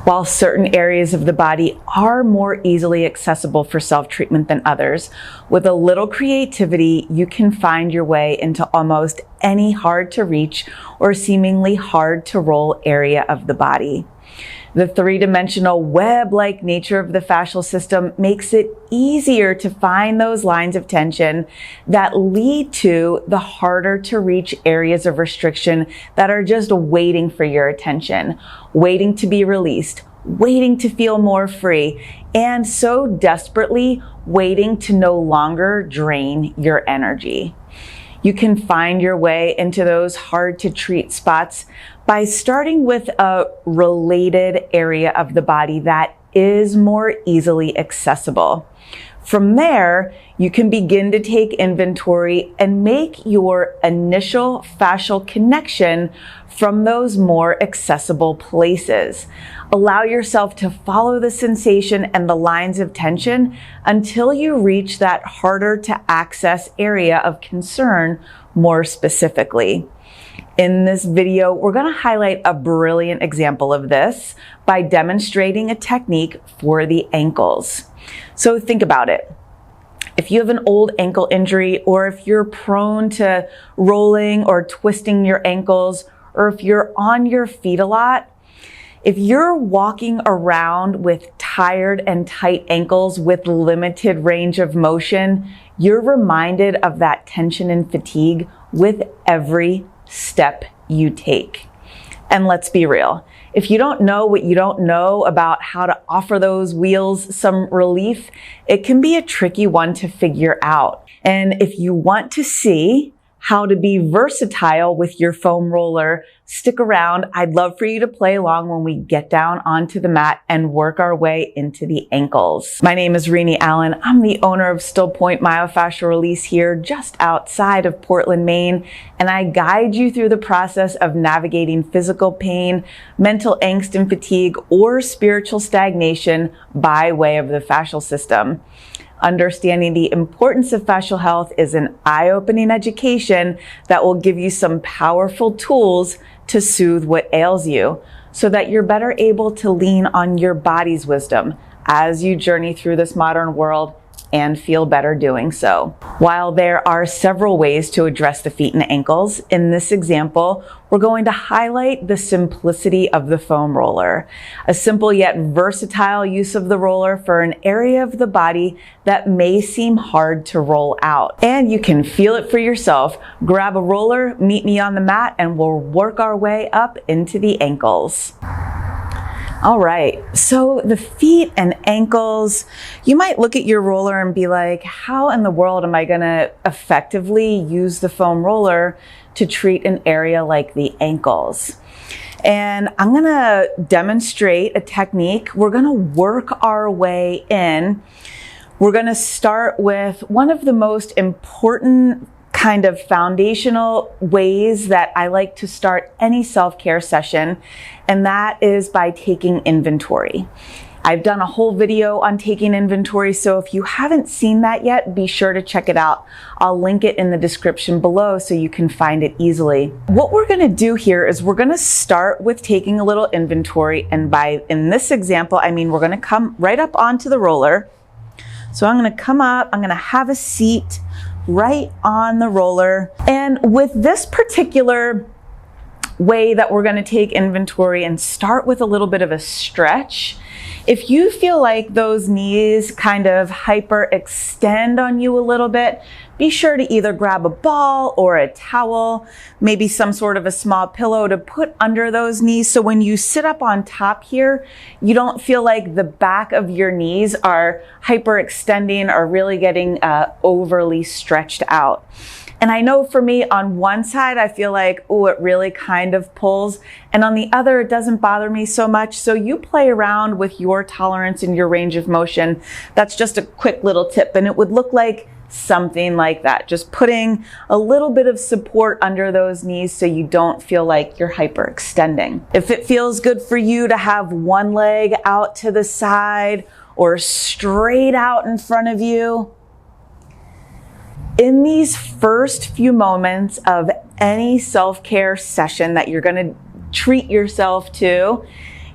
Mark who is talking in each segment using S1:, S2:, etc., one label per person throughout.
S1: While certain areas of the body are more easily accessible for self-treatment than others, with a little creativity, you can find your way into almost any hard to reach or seemingly hard to roll area of the body. The three-dimensional web-like nature of the fascial system makes it easier to find those lines of tension that lead to the harder to reach areas of restriction that are just waiting for your attention, waiting to be released, waiting to feel more free, and so desperately waiting to no longer drain your energy. You can find your way into those hard to treat spots by starting with a related area of the body that is more easily accessible. From there, you can begin to take inventory and make your initial fascial connection from those more accessible places. Allow yourself to follow the sensation and the lines of tension until you reach that harder to access area of concern more specifically. In this video, we're going to highlight a brilliant example of this by demonstrating a technique for the ankles. So think about it. If you have an old ankle injury, or if you're prone to rolling or twisting your ankles, or if you're on your feet a lot, if you're walking around with tired and tight ankles with limited range of motion, you're reminded of that tension and fatigue with every step you take. And let's be real. If you don't know what you don't know about how to offer those wheels some relief, it can be a tricky one to figure out. And if you want to see how to be versatile with your foam roller, stick around. I'd love for you to play along when we get down onto the mat and work our way into the ankles. My name is Renee Allen. I'm the owner of StillPoint Myofascial Release here just outside of Portland, Maine, and I guide you through the process of navigating physical pain, mental angst and fatigue, or spiritual stagnation by way of the fascial system. Understanding the importance of fascial health is an eye-opening education that will give you some powerful tools to soothe what ails you so that you're better able to lean on your body's wisdom as you journey through this modern world and feel better doing so. While there are several ways to address the feet and ankles, in this example, we're going to highlight the simplicity of the foam roller, a simple yet versatile use of the roller for an area of the body that may seem hard to roll out. And you can feel it for yourself. Grab a roller, meet me on the mat, and we'll work our way up into the ankles. All right, so the feet and ankles, you might look at your roller and be like, how in the world am I gonna effectively use the foam roller to treat an area like the ankles? And I'm gonna demonstrate a technique. We're gonna work our way in. We're gonna start with one of the most important kind of foundational ways that I like to start any self-care session, and that is by taking inventory. I've done a whole video on taking inventory, so if you haven't seen that yet, be sure to check it out. I'll link it in the description below so you can find it easily. What we're gonna do here is we're gonna start with taking a little inventory, and in this example, I mean we're gonna come right up onto the roller. So I'm gonna come up, I'm gonna have a seat right on the roller. And with this particular way that we're going to take inventory and start with a little bit of a stretch, if you feel like those knees kind of hyperextend on you a little bit, be sure to either grab a ball or a towel, maybe some sort of a small pillow to put under those knees. So when you sit up on top here, you don't feel like the back of your knees are hyperextending or really getting overly stretched out. And I know for me, on one side, I feel like, oh, it really kind of pulls. And on the other, it doesn't bother me so much. So you play around with your tolerance and your range of motion. That's just a quick little tip. And it would look like something like that. Just putting a little bit of support under those knees so you don't feel like you're hyperextending. If it feels good for you to have one leg out to the side or straight out in front of you, in these first few moments of any self-care session that you're going to treat yourself to,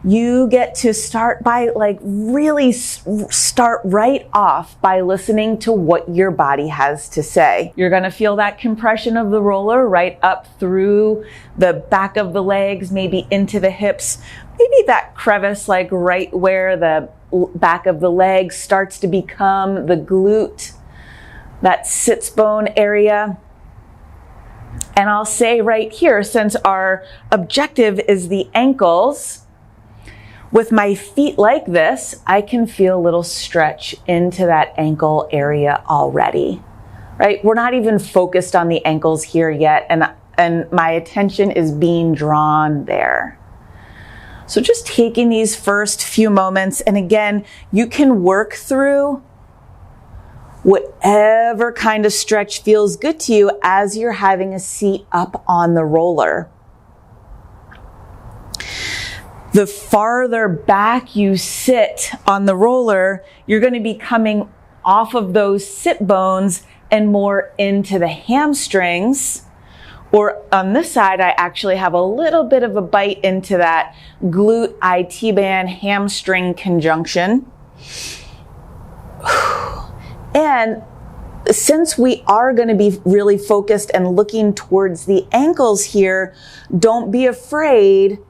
S1: you get to start by really start right off by listening to what your body has to say. You're gonna feel that compression of the roller right up through the back of the legs, maybe into the hips, maybe that crevice right where the back of the leg starts to become the glute, that sits bone area. And I'll say right here, since our objective is the ankles, with my feet like this, I can feel a little stretch into that ankle area already, right? We're not even focused on the ankles here yet, and my attention is being drawn there. So just taking these first few moments, and again, you can work through whatever kind of stretch feels good to you as you're having a seat up on the roller. The farther back you sit on the roller, you're going to be coming off of those sit bones and more into the hamstrings. Or on this side, I actually have a little bit of a bite into that glute IT band hamstring conjunction. And since we are going to be really focused and looking towards the ankles here, don't be afraid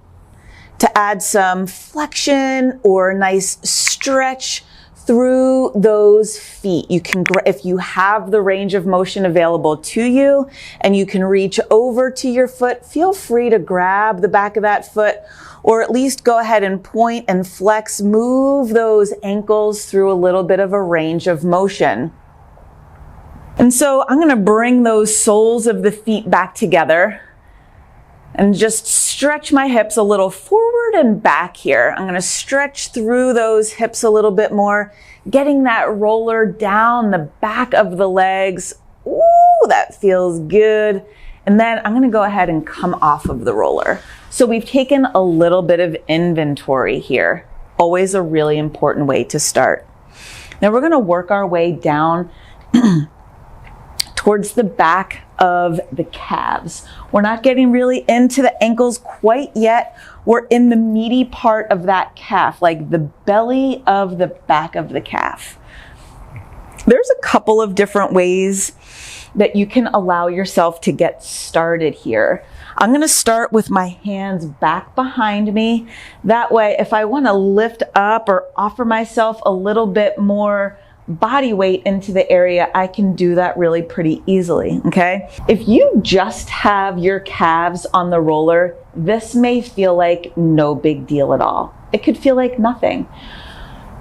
S1: to add some flexion or a nice stretch through those feet. You can, if you have the range of motion available to you and you can reach over to your foot, feel free to grab the back of that foot, or at least go ahead and point and flex, move those ankles through a little bit of a range of motion. And so I'm going to bring those soles of the feet back together and just stretch my hips a little forward and back here. I'm going to stretch through those hips a little bit more, getting that roller down the back of the legs. Ooh, that feels good. And then I'm going to go ahead and come off of the roller. So we've taken a little bit of inventory here. Always a really important way to start. Now we're going to work our way down towards the back of the calves. We're not getting really into the ankles quite yet. We're in the meaty part of that calf, like the belly of the back of the calf. There's a couple of different ways that you can allow yourself to get started here. I'm going to start with my hands back behind me. That way, if I want to lift up or offer myself a little bit more body weight into the area, I can do that really pretty easily, okay? If you just have your calves on the roller, this may feel like no big deal at all. It could feel like nothing.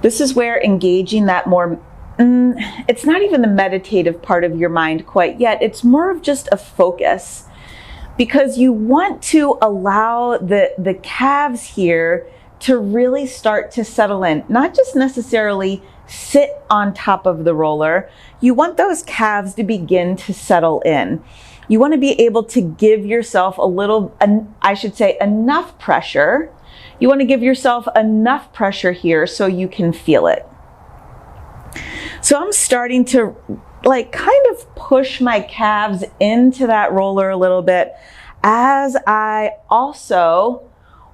S1: This is where engaging that more, it's not even the meditative part of your mind quite yet. It's more of just a focus, because you want to allow the calves here to really start to settle in, not just necessarily sit on top of the roller. You want those calves to begin to settle in. You want to be able to give yourself a little, I should say, enough pressure. You want to give yourself enough pressure here so you can feel it. So I'm starting to kind of push my calves into that roller a little bit as I also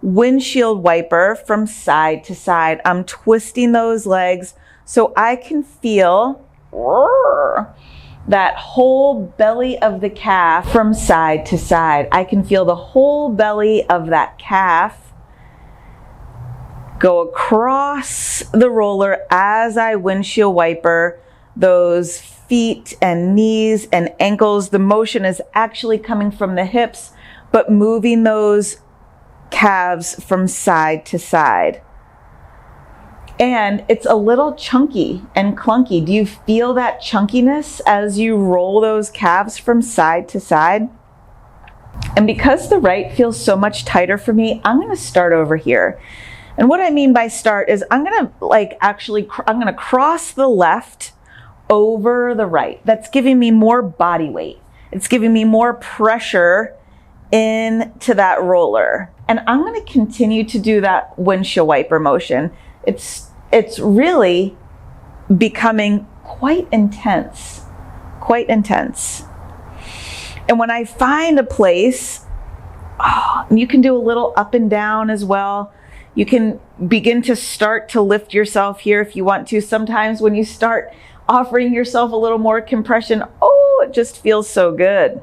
S1: windshield wiper from side to side. I'm twisting those legs so I can feel that whole belly of the calf from side to side. I can feel the whole belly of that calf go across the roller as I windshield wiper those feet and knees and ankles. The motion is actually coming from the hips, but moving those calves from side to side. And it's a little chunky and clunky. Do you feel that chunkiness as you roll those calves from side to side? And because the right feels so much tighter for me, I'm going to start over here. And what I mean by start is I'm going to cross the left over the right. That's giving me more body weight. It's giving me more pressure into that roller. And I'm going to continue to do that windshield wiper motion. It's really becoming quite intense, quite intense. And when I find a place, you can do a little up and down as well. You can begin to start to lift yourself here if you want to. Sometimes when you start offering yourself a little more compression, oh, it just feels so good.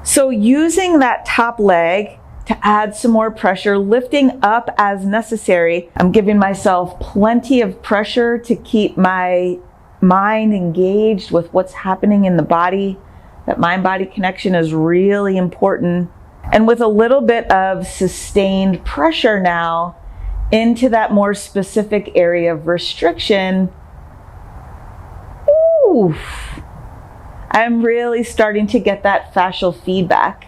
S1: So using that top leg to add some more pressure, lifting up as necessary. I'm giving myself plenty of pressure to keep my mind engaged with what's happening in the body. That mind-body connection is really important. And with a little bit of sustained pressure now into that more specific area of restriction, ooh, I'm really starting to get that fascial feedback.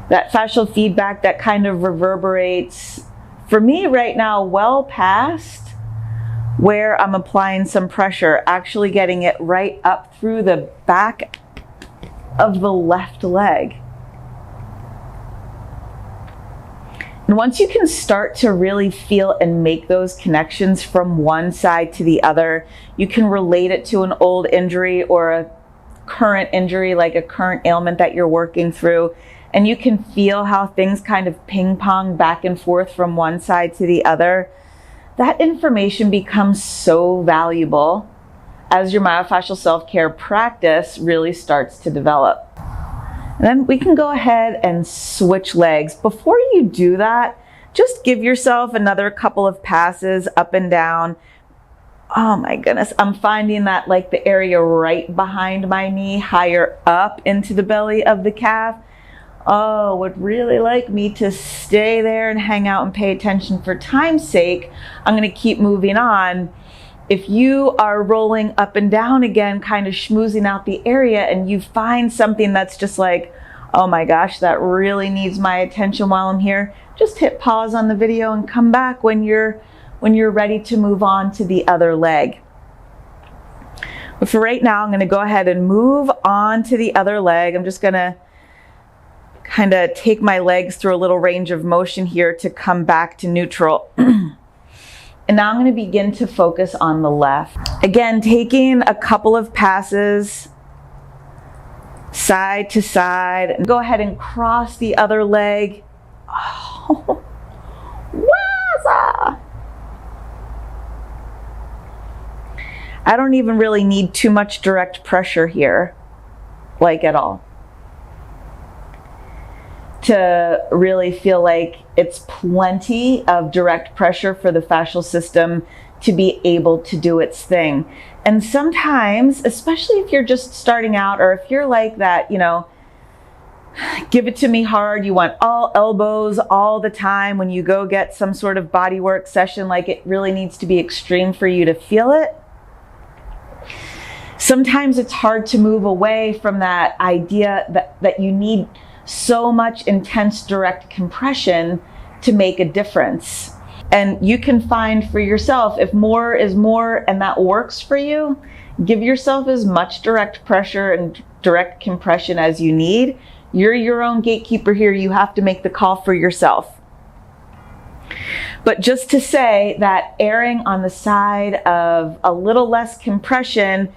S1: That fascial feedback that kind of reverberates, for me right now, well past where I'm applying some pressure, actually getting it right up through the back of the left leg. And once you can start to really feel and make those connections from one side to the other, you can relate it to an old injury or a current injury, like a current ailment that you're working through. And you can feel how things kind of ping pong back and forth from one side to the other. That information becomes so valuable as your myofascial self-care practice really starts to develop. And then we can go ahead and switch legs. Before you do that, just give yourself another couple of passes up and down. Oh my goodness, I'm finding that like the area right behind my knee, higher up into the belly of the calf. Oh, would really like me to stay there and hang out and pay attention. For time's sake, I'm gonna keep moving on. If you are rolling up and down again, kind of schmoozing out the area, and you find something that's just like, oh my gosh, that really needs my attention while I'm here, just hit pause on the video and come back when you're ready to move on to the other leg. But for right now, I'm gonna go ahead and move on to the other leg. I'm just gonna kind of take my legs through a little range of motion here to come back to neutral. And now I'm going to begin to focus on the left. Again, taking a couple of passes side to side, and go ahead and cross the other leg. Oh, wazza! I don't even really need too much direct pressure here, like at all, to really feel like it's plenty of direct pressure for the fascial system to be able to do its thing. And sometimes, especially if you're just starting out, or if you're like that, you know, give it to me hard, you want all elbows all the time when you go get some sort of body work session, like it really needs to be extreme for you to feel it. Sometimes it's hard to move away from that idea that you need so much intense direct compression to make a difference. And you can find for yourself, if more is more and that works for you, give yourself as much direct pressure and direct compression as you need. You're your own gatekeeper here. You have to make the call for yourself. But just to say that erring on the side of a little less compression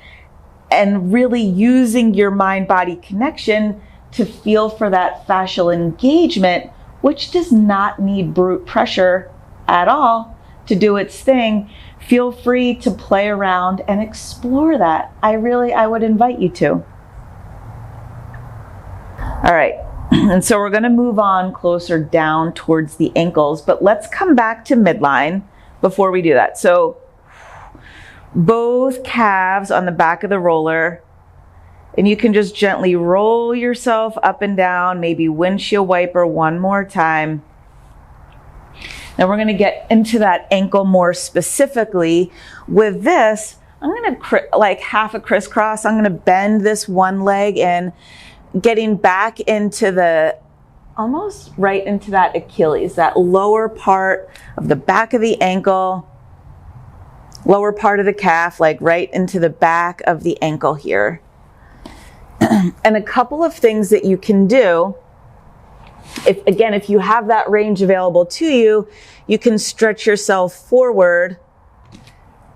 S1: and really using your mind-body connection to feel for that fascial engagement, which does not need brute pressure at all to do its thing, feel free to play around and explore that. I would invite you to. All right, and so we're gonna move on closer down towards the ankles, but let's come back to midline before we do that. So both calves on the back of the roller, and you can just gently roll yourself up and down, maybe windshield wiper one more time. Now we're gonna get into that ankle more specifically. With this, I'm gonna like half a crisscross. I'm gonna bend this one leg in, getting back into the, almost right into that Achilles, that lower part of the back of the ankle, lower part of the calf, like right into the back of the ankle here. And a couple of things that you can do, if you have that range available to you, you can stretch yourself forward.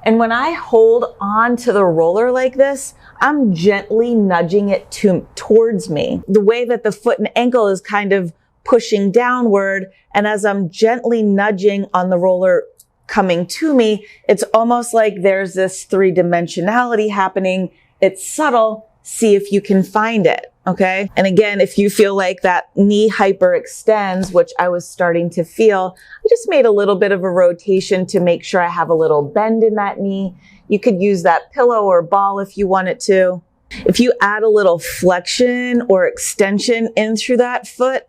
S1: And when I hold on to the roller like this, I'm gently nudging it towards me. The way that the foot and ankle is kind of pushing downward, and as I'm gently nudging on the roller coming to me, it's almost like there's this three-dimensionality happening. It's subtle. See if you can find it, okay? And again, if you feel like that knee hyperextends, which I was starting to feel, I just made a little bit of a rotation to make sure I have a little bend in that knee. You could use that pillow or ball if you wanted to. If you add a little flexion or extension in through that foot,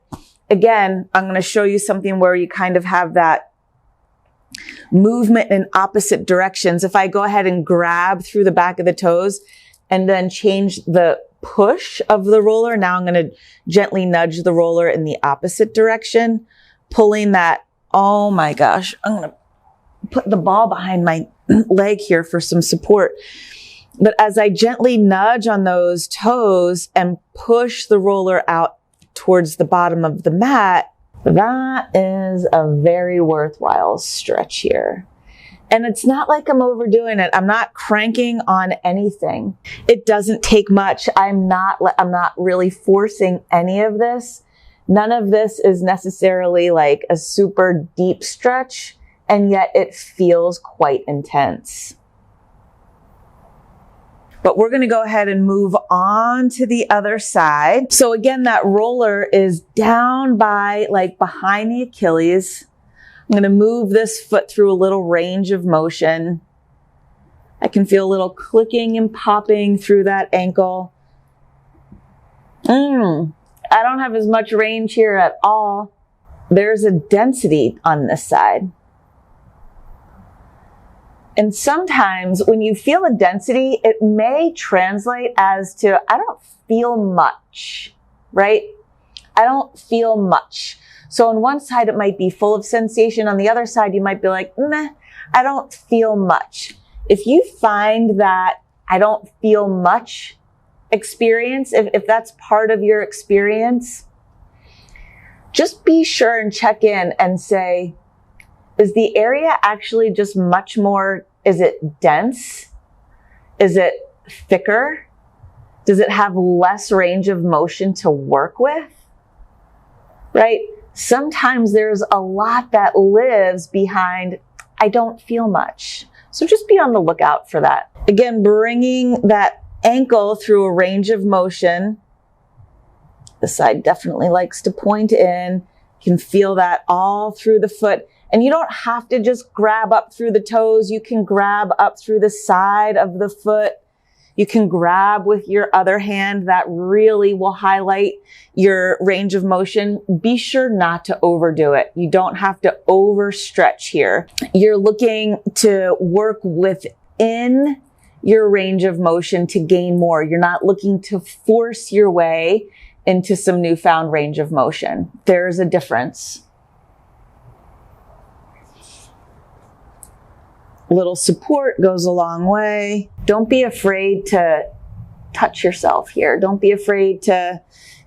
S1: again, I'm going to show you something where you kind of have that movement in opposite directions. If I go ahead and grab through the back of the toes and then change the push of the roller, now I'm going to gently nudge the roller in the opposite direction, pulling that. Oh my gosh, I'm going to put the ball behind my leg here for some support. But as I gently nudge on those toes and push the roller out towards the bottom of the mat, that is a very worthwhile stretch here. And it's not like I'm overdoing it. I'm not cranking on anything. It doesn't take much. I'm not really forcing any of this. None of this is necessarily like a super deep stretch, and yet it feels quite intense. But we're going to go ahead and move on to the other side. So again, that roller is down by like behind the Achilles. I'm going to move this foot through a little range of motion. I can feel a little clicking and popping through that ankle. I don't have as much range here at all. There's a density on this side. And sometimes when you feel a density, it may translate as to, I don't feel much, right? I don't feel much. So on one side, it might be full of sensation. On the other side, you might be like, meh, I don't feel much. If you find that I don't feel much experience, if that's part of your experience, just be sure and check in and say, is the area actually just much more, is it dense? Is it thicker? Does it have less range of motion to work with? Right? Sometimes there's a lot that lives behind, I don't feel much. So just be on the lookout for that. Again, bringing that ankle through a range of motion. The side definitely likes to point in. You can feel that all through the foot. And you don't have to just grab up through the toes. You can grab up through the side of the foot. You can grab with your other hand. That really will highlight your range of motion. Be sure not to overdo it. You don't have to overstretch here. You're looking to work within your range of motion to gain more. You're not looking to force your way into some newfound range of motion. There's a difference. Little support goes a long way. Don't be afraid to touch yourself here. Don't be afraid to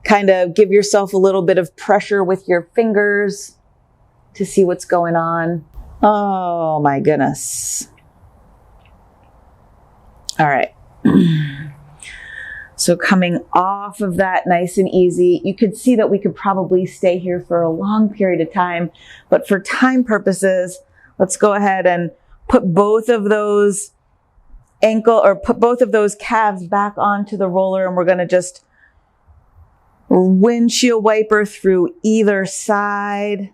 S1: kind of give yourself a little bit of pressure with your fingers to see what's going on. Oh my goodness. All right. So coming off of that nice and easy, you could see that we could probably stay here for a long period of time, but for time purposes, let's go ahead and put both of those calves back onto the roller, and we're going to just windshield wiper through either side,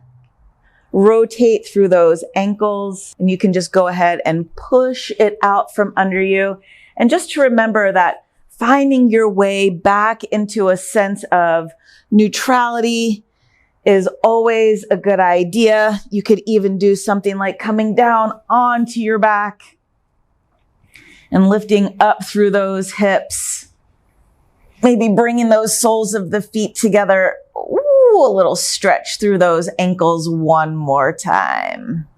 S1: rotate through those ankles, and you can just go ahead and push it out from under you. And just to remember that finding your way back into a sense of neutrality is always a good idea. You could even do something like coming down onto your back and lifting up through those hips. Maybe bringing those soles of the feet together. Ooh, a little stretch through those ankles one more time.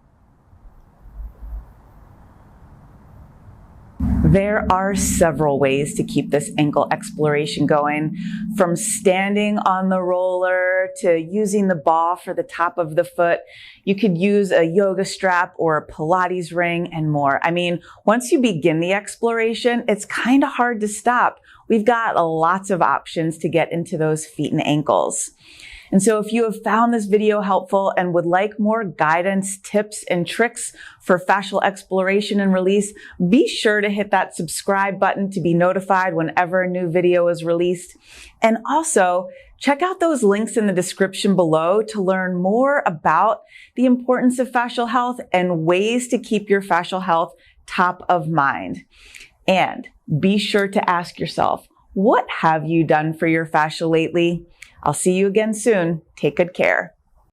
S1: There are several ways to keep this ankle exploration going, from standing on the roller to using the ball for the top of the foot. You could use a yoga strap or a Pilates ring and more. I mean, once you begin the exploration, it's kind of hard to stop. We've got lots of options to get into those feet and ankles. And so if you have found this video helpful and would like more guidance, tips, and tricks for fascial exploration and release, be sure to hit that subscribe button to be notified whenever a new video is released. And also, check out those links in the description below to learn more about the importance of fascial health and ways to keep your fascial health top of mind. And be sure to ask yourself, what have you done for your fascia lately? I'll see you again soon. Take good care.